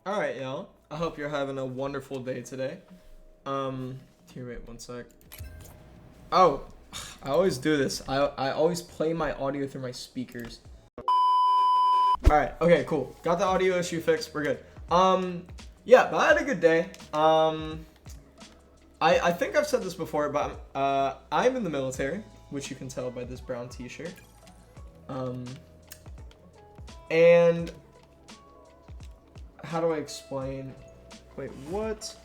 All right, y'all. I hope you're having a wonderful day today. Here, wait one sec. Oh, I always do this. I always play my audio through my speakers. All right. Okay. Cool. Got the audio issue fixed. We're good. Yeah, but I had a good day. I think I've said this before, but I'm in the military, which you can tell by this brown T-shirt. And how do I explain? Wait, what?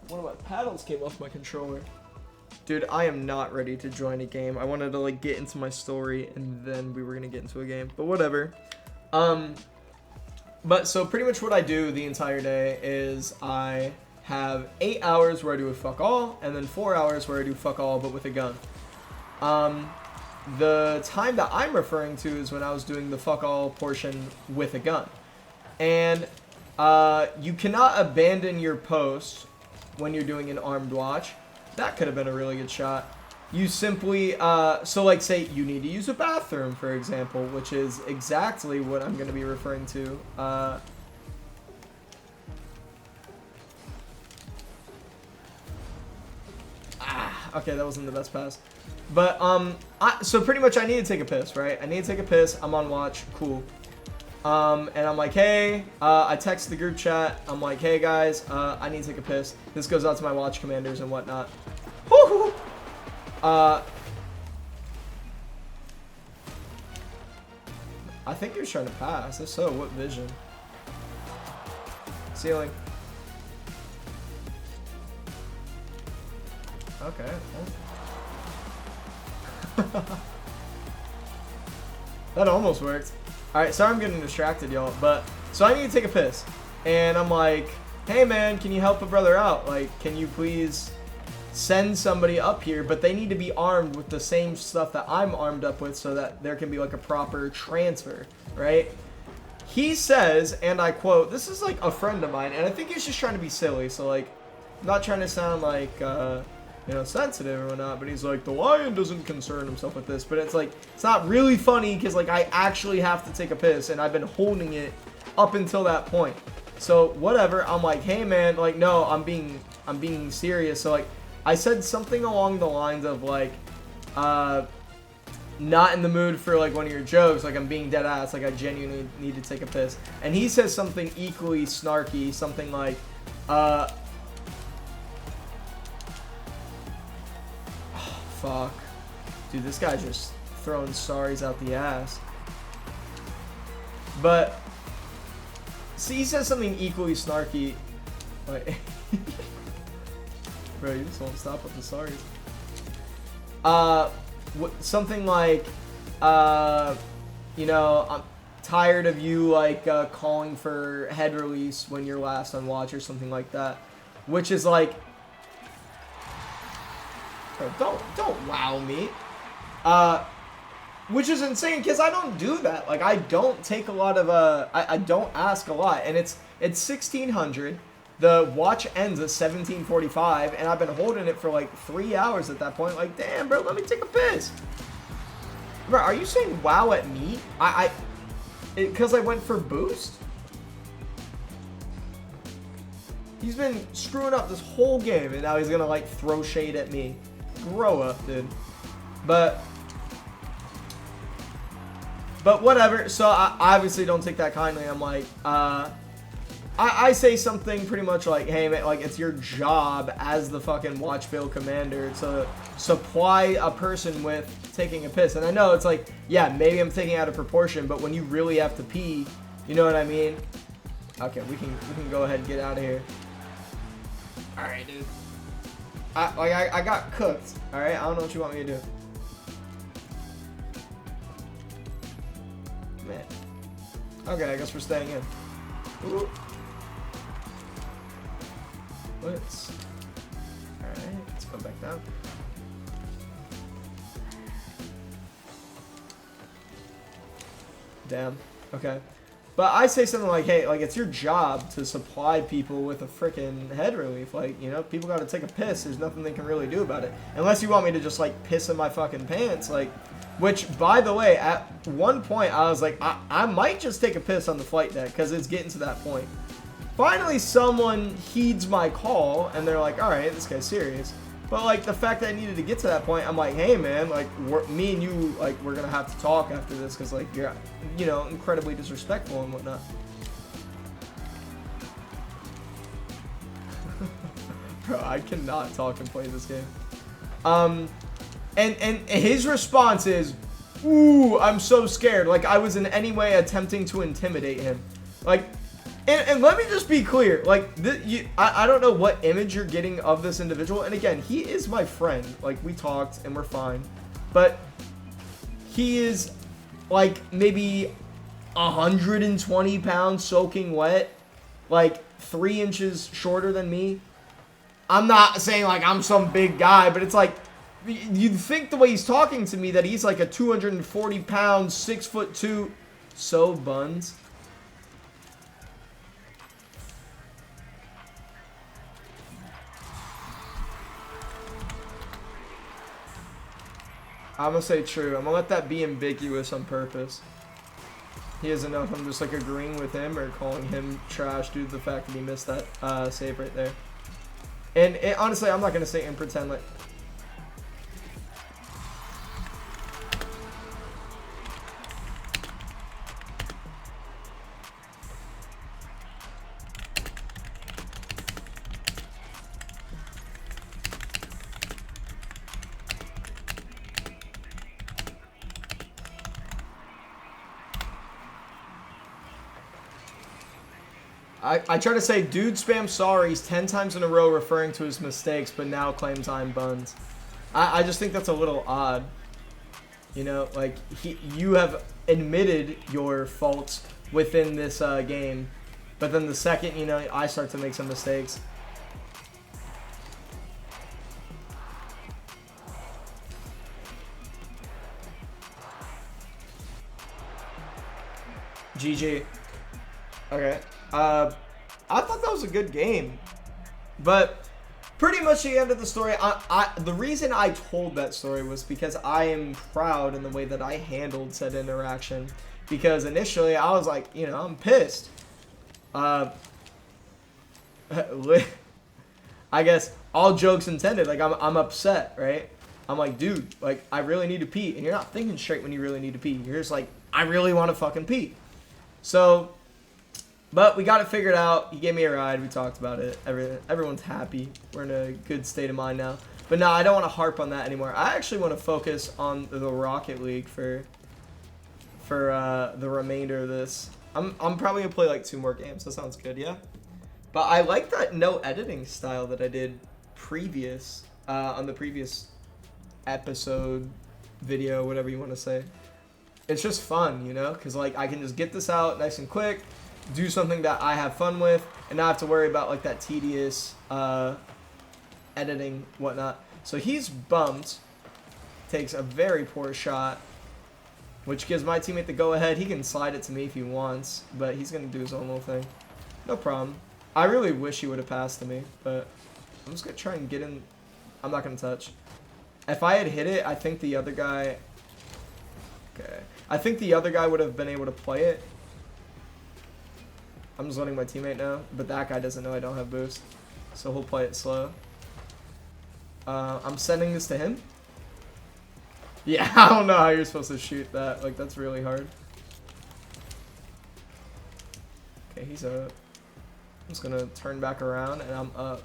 One of my paddles came off my controller. Dude, I am not ready to join a game. I wanted to like get into my story and then we were gonna get into a game, but whatever. But so pretty much what I do the entire day is I have 8 hours where I do a fuck all, and then 4 hours where I do fuck all but with a gun. The time that I'm referring to is when I was doing the fuck all portion with a gun. And you cannot abandon your post when you're doing an armed watch. That could have been a really good shot. You simply, so like say you need to use a bathroom, for example, which is exactly what I'm going to be referring to. Okay, that wasn't the best pass. But, so pretty much I need to take a piss, right? I need to take a piss. I'm on watch. Cool. And I'm like, hey, I text the group chat. I'm like, hey guys, I need to take a piss. This goes out to my watch commanders and whatnot. Woo-hoo! I think he was trying to pass. If so, what vision? Ceiling. Okay. That almost worked. Alright, sorry I'm getting distracted, y'all. But, so I need to take a piss. And I'm like, hey man, can you help a brother out? Like, can you please send somebody up here? But they need to be armed with the same stuff that I'm armed up with so that there can be like a proper transfer, right? He says, and I quote, this is like a friend of mine, and I think he's just trying to be silly. So like, I'm not trying to sound like, you know, sensitive or whatnot, but he's like, the lion doesn't concern himself with this. But it's like, it's not really funny because like I actually have to take a piss and I've been holding it up until that point. So whatever, I'm like, hey man, like no, I'm being serious. So like I said something along the lines of like, not in the mood for like one of your jokes, like I'm being dead ass, like I genuinely need to take a piss. And he says something equally snarky, something like, fuck. Dude, this guy just throwing sorries out the ass. But, see, he says something equally snarky. Like, bro, you just won't stop with the sorries. Something like, you know, I'm tired of you, like, calling for head release when you're last on watch or something like that. Which is like, don't wow me. Which is insane because I don't do that. Like I don't take a lot of I don't ask a lot, and it's 1600. The watch ends at 17:45, and I've been holding it for like 3 hours at that point. Like, damn, bro, let me take a piss. Bro, are you saying wow at me? Because I went for boost. He's been screwing up this whole game, and now he's gonna like throw shade at me. Grow up, dude. But whatever. So I obviously don't take that kindly. I'm like, I say something pretty much like, hey man, like it's your job as the fucking watch bill commander to supply a person with taking a piss. And I know it's like, yeah, maybe I'm taking it out of proportion, but when you really have to pee, you know what I mean? Okay, we can go ahead and get out of here. All right, dude. I got cooked. All right, I don't know what you want me to do. Man. Okay, I guess we're staying in. Ooh. Let's. All right, let's go back down. Damn. Okay. But I say something like, hey, like, it's your job to supply people with a freaking head relief. Like, you know, people got to take a piss. There's nothing they can really do about it. Unless you want me to just, like, piss in my fucking pants. Like, which, by the way, at one point, I was like, I might just take a piss on the flight deck because it's getting to that point. finally someone heeds my call, and they're like, all right, this guy's serious. But, like, the fact that I needed to get to that point, I'm like, hey, man, like, me and you, like, we're going to have to talk after this because, like, you're, you know, incredibly disrespectful and whatnot. Bro, I cannot talk and play this game. And his response is, ooh, I'm so scared. Like, I was in any way attempting to intimidate him. Like, and let me just be clear. Like, I don't know what image you're getting of this individual. And again, he is my friend. Like, we talked and we're fine. But he is, like, maybe 120 pounds soaking wet. Like, 3 inches shorter than me. I'm not saying, like, I'm some big guy, but it's like, you'd think the way he's talking to me that he's like a 240 pound, 6'2", so buns. I'm gonna say true. I'm gonna let that be ambiguous on purpose. He doesn't know if I'm just like agreeing with him or calling him trash due to the fact that he missed that save right there. And honestly, I'm not gonna sit and pretend like. I try to say, dude spam sorries 10 times in a row referring to his mistakes, but now claims I'm buns. I just think that's a little odd. You know, like, you have admitted your faults within this game, but then the second, you know, I start to make some mistakes. GG. Okay. I thought that was a good game, but pretty much the end of the story. The reason I told that story was because I am proud in the way that I handled said interaction. Because initially I was like, you know, I'm pissed. I guess all jokes intended. Like I'm upset, right? I'm like, dude, like I really need to pee, and you're not thinking straight when you really need to pee. You're just like, I really want to fucking pee. So. But we got it figured out. He gave me a ride. We talked about it. Everyone's happy. We're in a good state of mind now. But no, I don't want to harp on that anymore. I actually want to focus on the Rocket League for the remainder of this. I'm probably gonna play like 2 more games. That sounds good, yeah. But I like that no editing style that I did previous on the previous episode, video, whatever you want to say. It's just fun, you know, because like I can just get this out nice and quick. Do something that I have fun with, and not have to worry about like that tedious editing, whatnot. So he's bumped, takes a very poor shot, which gives my teammate the go-ahead. He can slide it to me if he wants, but he's gonna do his own little thing. No problem. I really wish he would have passed to me, but I'm just gonna try and get in. I'm not gonna touch. If I had hit it, I think the other guy. Okay, I think the other guy would have been able to play it. I'm just letting my teammate know, but that guy doesn't know I don't have boost, so he'll play it slow. I'm sending this to him. Yeah, I don't know how you're supposed to shoot that. Like, that's really hard. Okay, he's up. I'm just gonna turn back around, and I'm up.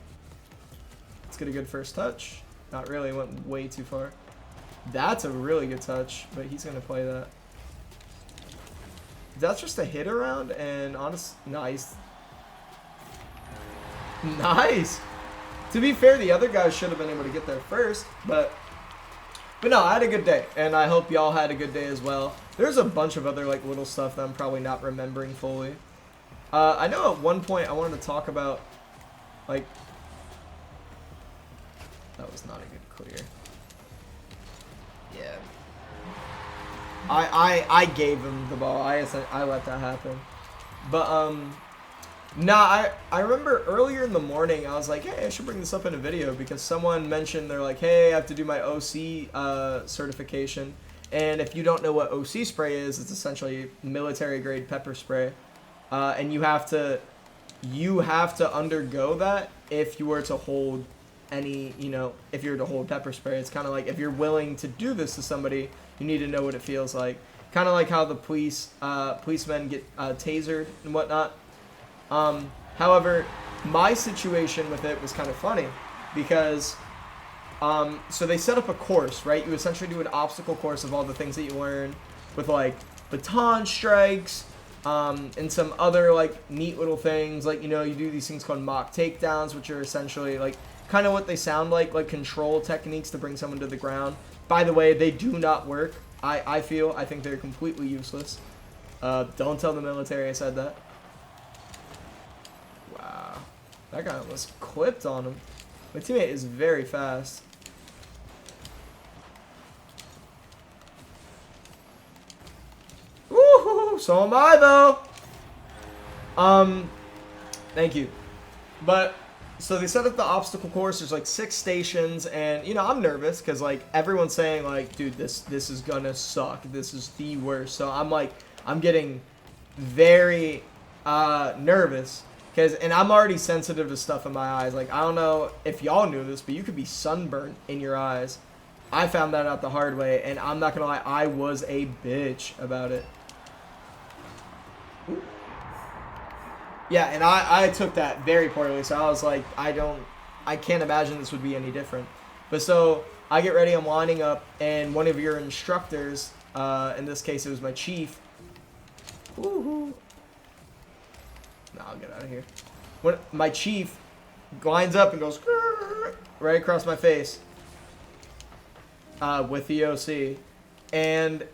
Let's get a good first touch. Not really, went way too far. That's a really good touch, but he's gonna play that. That's just a hit around, and honest, nice. Nice! To be fair, the other guys should have been able to get there first, but no, I had a good day, and I hope y'all had a good day as well. There's a bunch of other like little stuff that I'm probably not remembering fully. I know at one point I wanted to talk about, like, that was not a good clear. Yeah. I gave him the ball. I let that happen. But nah, I remember earlier in the morning I was like, hey, I should bring this up in a video because someone mentioned they're like, hey, I have to do my OC certification. And if you don't know what OC spray is, it's essentially military grade pepper spray. And you have to you have to undergo that if you were to hold any, if you were to hold pepper spray. It's kind of like if you're willing to do this to somebody, you need to know what it feels like. Kind of like how the policemen get tasered and whatnot. However, my situation with it was kind of funny because, so they set up a course, right? You essentially do an obstacle course of all the things that you learn with like baton strikes, and some other like neat little things. Like, you do these things called mock takedowns, which are essentially like kind of what they sound like control techniques to bring someone to the ground. By the way, they do not work. I think they're completely useless. Don't tell the military I said that. Wow. That guy almost clipped on him. My teammate is very fast. Woohoo! So am I, though. Thank you. But, so they set up the obstacle course. There's like 6 stations, and, I'm nervous because, like, everyone's saying, like, dude, this is gonna suck. This is the worst. So I'm getting very, nervous. And I'm already sensitive to stuff in my eyes. Like, I don't know if y'all knew this, but you could be sunburnt in your eyes. I found that out the hard way, and I'm not gonna lie, I was a bitch about it. Ooh. Yeah, and I took that very poorly, so I was like, I can't imagine this would be any different. But so, I get ready, I'm lining up, and one of your instructors, in this case it was my chief. Woohoo. Nah, I'll get out of here. When my chief lines up and goes right across my face with the OC, and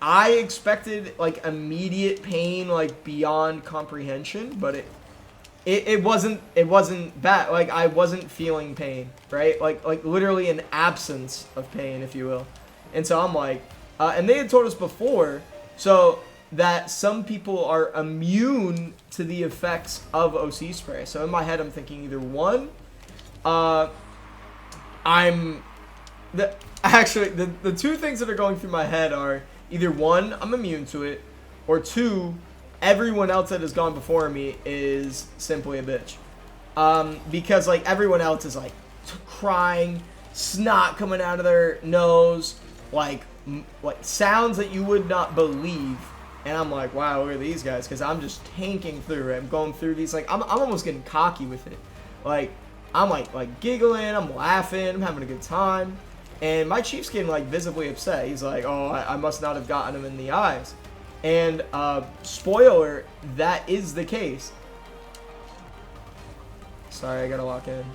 I expected like immediate pain, like beyond comprehension, but it wasn't bad. Like I wasn't feeling pain, right? Like literally an absence of pain, if you will. And so I'm like, and they had told us before, so that some people are immune to the effects of OC spray. So in my head, I'm thinking either one, the two things that are going through my head are either one, I'm immune to it, or two, everyone else that has gone before me is simply a bitch. Because like everyone else is like crying, snot coming out of their nose, like sounds that you would not believe. And I'm like, wow, look at these guys, because I'm just tanking through it. I'm going through these, like, I'm almost getting cocky with it. Like, I'm like giggling, I'm laughing, I'm having a good time. And my chief's getting like visibly upset. He's like, oh, I must not have gotten him in the eyes. And spoiler, that is the case. Sorry, I gotta lock in.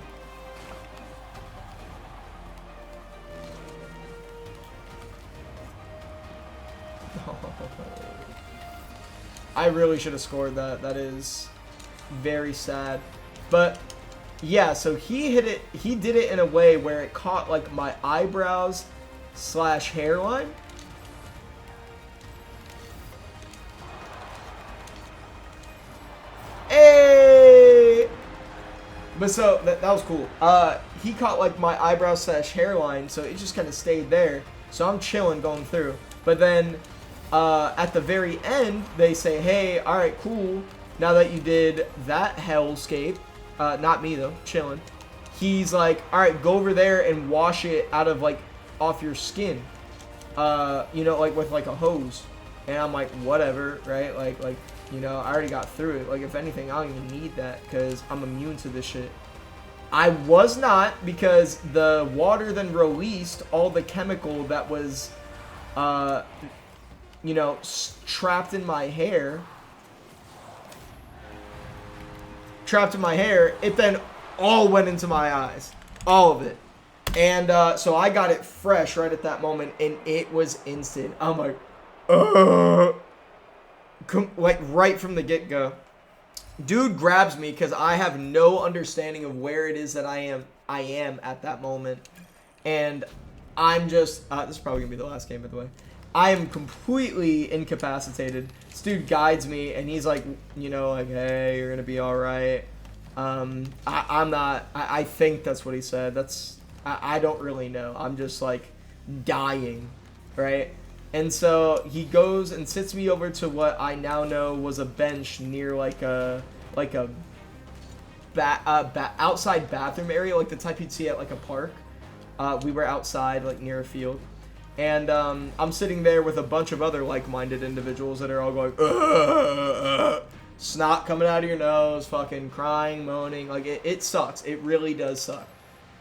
I really should have scored that. That is very sad. But yeah, so he hit it. He did it in a way where it caught like my eyebrows / hairline. Hey! But so that was cool. He caught like my eyebrows / hairline, so it just kind of stayed there. So I'm chilling going through. But then at the very end, they say, hey, all right, cool. Now that you did that hellscape, not me though, chilling. He's like, all right, go over there and wash it out of like off your skin, like with like a hose. And I'm like, whatever, right? Like, I already got through it. Like, if anything, I don't even need that because I'm immune to this shit. I was not, because the water then released all the chemical that was, trapped in my hair. It then all went into my eyes. All of it. And so I got it fresh right at that moment, and it was instant. I'm like, like right from the get-go. Dude grabs me because I have no understanding of where it is that I am at that moment. And I'm just, this is probably going to be the last game, by the way. I am completely incapacitated. This dude guides me, and he's like, like, hey, you're going to be all right. I'm not, I think that's what he said. I don't really know. I'm just, like, dying, right? And so he goes and sits me over to what I now know was a bench near like a outside bathroom area, like the type you'd see at like a park. We were outside, like near a field. And I'm sitting there with a bunch of other like-minded individuals that are all going, snot coming out of your nose, fucking crying, moaning. Like, it sucks. It really does suck.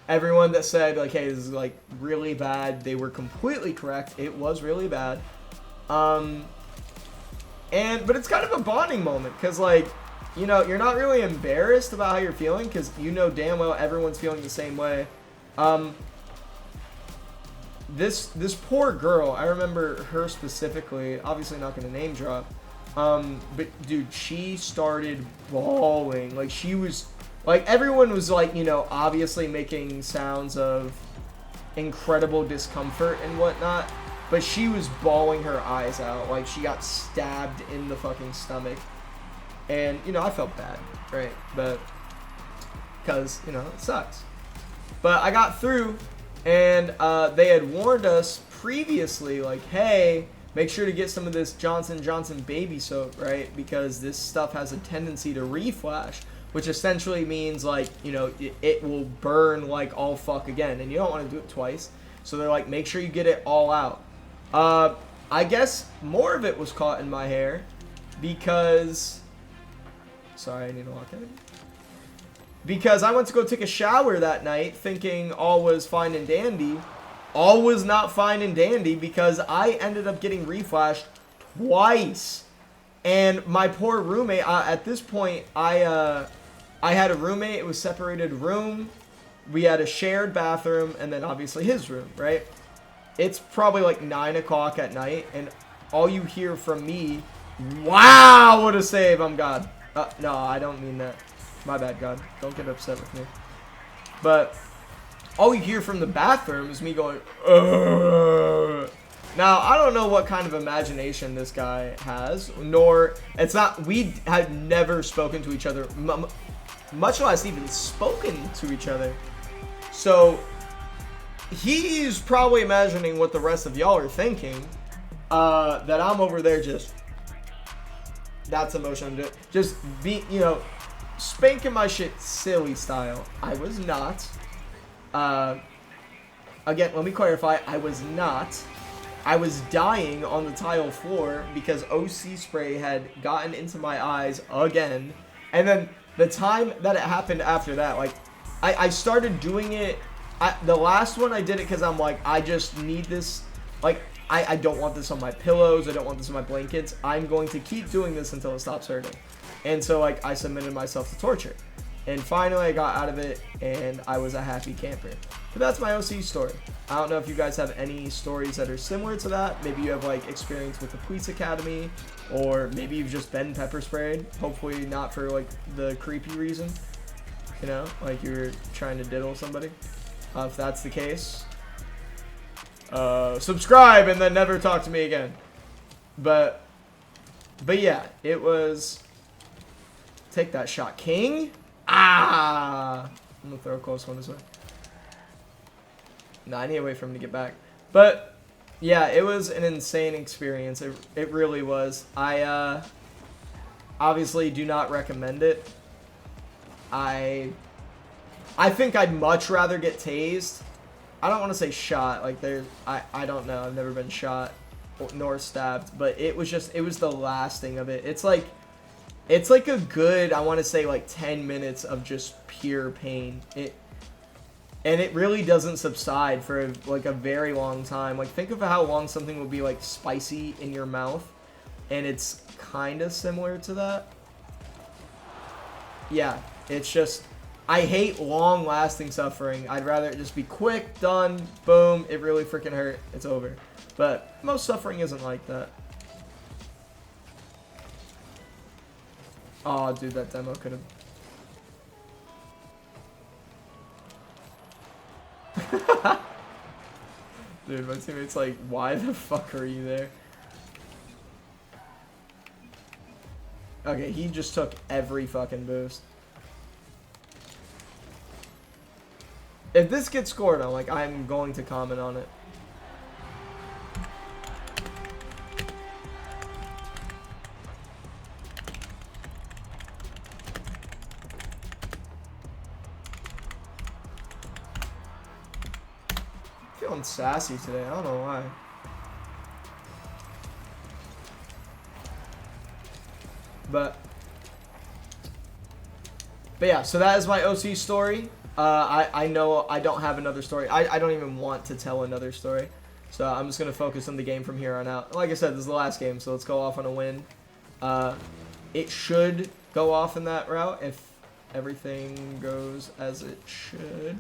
Everyone that said, like, hey, this is, like, really bad, they were completely correct. It was really bad. But it's kind of a bonding moment, because, like, you know, you're not really embarrassed about how you're feeling, because you know damn well everyone's feeling the same way. This poor girl, I remember her specifically, obviously not going to name drop, but dude, she started bawling. Like, she was, like, everyone was, like, you know, obviously making sounds of incredible discomfort and whatnot, but she was bawling her eyes out. Like, she got stabbed in the fucking stomach. And, you know, I felt bad, right? But, because, you know, it sucks. But I got through. And they had warned us previously, like, hey, make sure to get some of this Johnson & Johnson baby soap, right? Because this stuff has a tendency to reflash, which essentially means, like, you know, it will burn like all fuck again. And you don't want to do it twice. So they're like, make sure you get it all out. I guess more of it was caught in my hair because... Sorry, I need to walk in. Because I went to go take a shower that night thinking all was fine and dandy. All was not fine and dandy because I ended up getting reflashed twice. And my poor roommate, at this point, I had a roommate. It was separated room. We had a shared bathroom and then obviously his room, right? It's probably like 9 o'clock at night and all you hear from me, wow, what a save, I'm God. No, I don't mean that. My bad, God. Don't get upset with me. But all you hear from the bathroom is me going, ugh. Now, I don't know what kind of imagination this guy has, nor, it's not, we had never spoken to each other, much less even spoken to each other. So, he's probably imagining what the rest of y'all are thinking, that I'm over there just, that's emotion, just be, you know, spanking my shit silly style. I was not. Again, let me clarify. I was not. I was dying on the tile floor because OC spray had gotten into my eyes again. And then the time that it happened after that, like, I started doing it. The last one I did it because I'm like, I just need this. Like, I don't want this on my pillows. I don't want this on my blankets. I'm going to keep doing this until it stops hurting. And so, like, I submitted myself to torture. And finally, I got out of it, and I was a happy camper. But that's my OC story. I don't know if you guys have any stories that are similar to that. Maybe you have, like, experience with the police academy, or maybe you've just been pepper sprayed. Hopefully not for, like, the creepy reason. You know, like you're trying to diddle somebody. If that's the case, subscribe and then never talk to me again. But yeah, it was... Take that shot, King. Ah! I'm gonna throw a close one this way. Nah, I need to wait for him to get back. But yeah, it was an insane experience. It really was. I obviously do not recommend it. I think I'd much rather get tased. I don't want to say shot. Like I don't know. I've never been shot nor stabbed. But it was the lasting of it. It's like a good, I want to say, like 10 minutes of just pure pain. And it really doesn't subside for like a very long time. Like, think of how long something would be like spicy in your mouth, and it's kind of similar to that. Yeah, it's just, I hate long-lasting suffering. I'd rather it just be quick, done, boom. It really freaking hurt. It's over. But most suffering isn't like that. Oh, dude, that demo could have... Dude, my teammate's like, why the fuck are you there? Okay, he just took every fucking boost. If this gets scored on, like, I'm going to comment on it. feeling sassy today. I don't know why. But yeah, so that is my OC story. I know I don't have another story. I don't even want to tell another story. So I'm just going to focus on the game from here on out. Like I said, this is the last game, so let's go off on a win. It should go off in that route if everything goes as it should.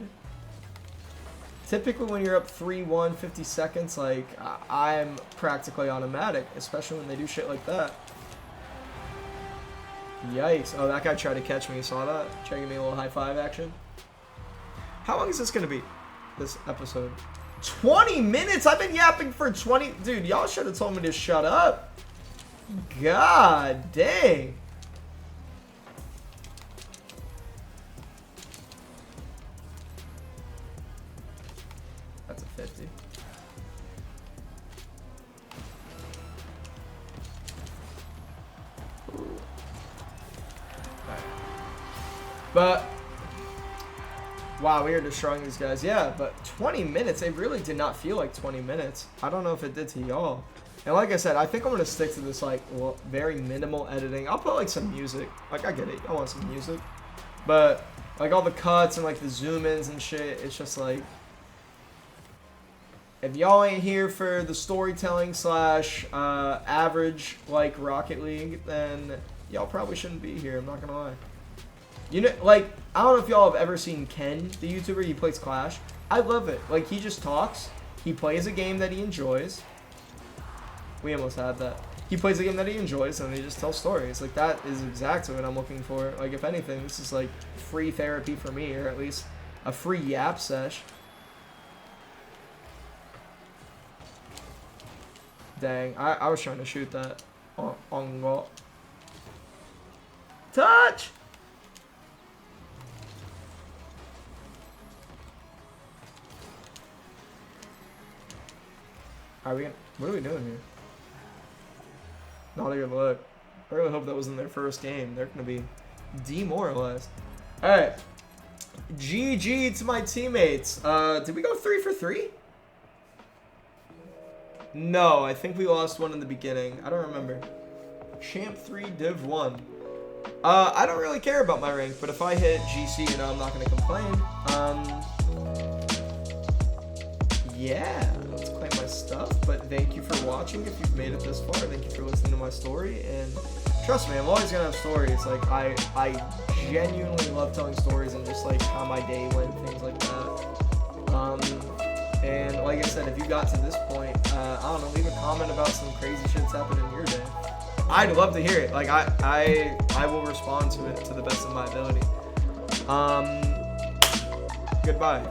Typically when you're up 3-1, 50 seconds, like, I'm practically automatic, especially when they do shit like that. Yikes. Oh, that guy tried to catch me. You saw that? Trying to give me a little high five action. How long is this going to be, this episode? 20 minutes? I've been yapping for 20... Dude, y'all should have told me to shut up. God dang. That's a 50. But, wow, we are destroying these guys. Yeah, but 20 minutes, they really did not feel like 20 minutes. I don't know if it did to y'all. And like I said, I think I'm going to stick to this, like, very minimal editing. I'll put, like, some music. Like, I get it. I want some music. But, like, all the cuts and, like, the zoom-ins and shit, it's just, like, if y'all ain't here for the storytelling slash average, like, Rocket League, then y'all probably shouldn't be here. I'm not going to lie. You know, like, I don't know if y'all have ever seen Ken, the YouTuber. He plays Clash. I love it. Like, he just talks. He plays a game that he enjoys. We almost had that. He plays a game that he enjoys, and he just tells stories. Like, that is exactly what I'm looking for. Like, if anything, this is, like, free therapy for me, or at least a free yap sesh. Dang, I was trying to shoot that on goal. Touch! What are we doing here? Not a good look. I really hope that wasn't their first game. They're going to be demoralized. Alright. GG to my teammates. Did we go 3 for 3? No, I think we lost one in the beginning. I don't remember. Champ 3, Div 1. I don't really care about my rank, but if I hit GC, you know, I'm not going to complain. Yeah, let's claim my stuff, but thank you for watching. If you've made it this far, thank you for listening to my story, and trust me, I'm always gonna have stories. Like, I genuinely love telling stories and just, like, how my day went, things like that. And like I said, if you got to this point, I don't know, leave a comment about some crazy shit that's happened in your day. I'd love to hear it. Like, I will respond to it to the best of my ability. Goodbye.